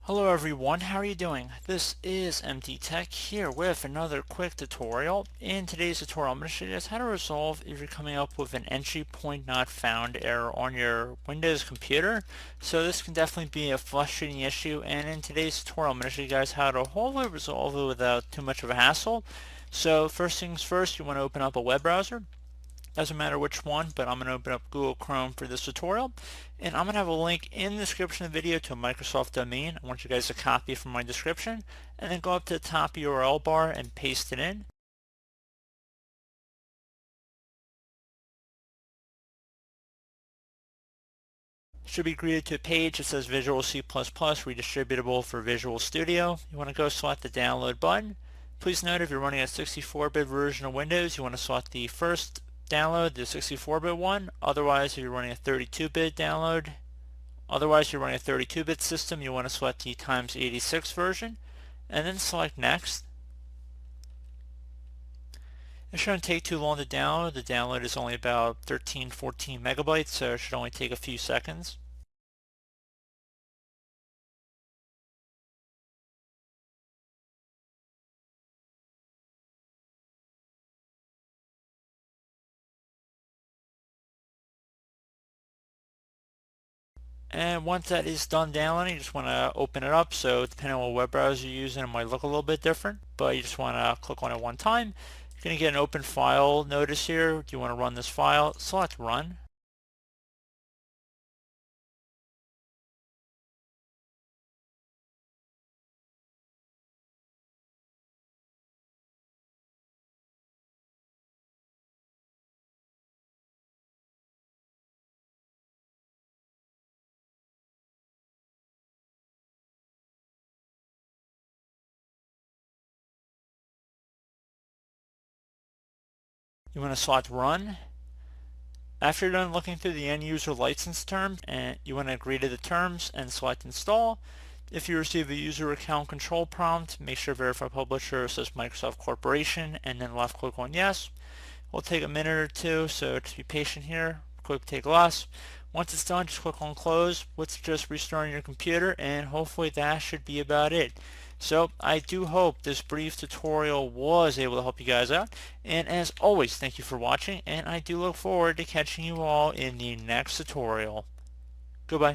Hello everyone, how are you doing? This is MT Tech here with another quick tutorial. In today's tutorial, I'm going to show you guys how to resolve if you're coming up with an entry point not found error on your Windows computer. So this can definitely be a frustrating issue, and in today's tutorial, I'm going to show you guys how to hopefully resolve it without too much of a hassle. So first things first, you want to open up a web browser. Doesn't matter which one, but I'm going to open up Google Chrome for this tutorial. And I'm going to have a link in the description of the video to a Microsoft domain. I want you guys to copy it from my description. And then go up to the top URL bar and paste it in. Should be greeted to a page that says Visual C++ redistributable for Visual Studio. You want to go select the download button. Please note if you're running a 64-bit version of Windows, you want to select the first download, the 64-bit one. Otherwise, if you're running a 32-bit download, otherwise you're running a 32-bit system, you want to select the x86 version and then select next. It shouldn't take too long to download. The download is only about 13-14 megabytes, so it should only take a few seconds. And once that is done downloading, you just want to open it up. So depending on what web browser you're using, it might look a little bit different, but you just want to click on it one time. You're going to get an open file notice here. Do you want to run this file? Select run. You want to select run. After you're done looking through the end user license terms, and you want to agree to the terms and select install. If you receive a user account control prompt, make sure verify publisher says Microsoft Corporation and then left click on yes. It'll take a minute or two, so just be patient here. Quick take less. Once it's done, just click on close, which is just restarting your computer, and hopefully that should be about it. So I do hope this brief tutorial was able to help you guys out, and as always, thank you for watching, and I do look forward to catching you all in the next tutorial. Goodbye.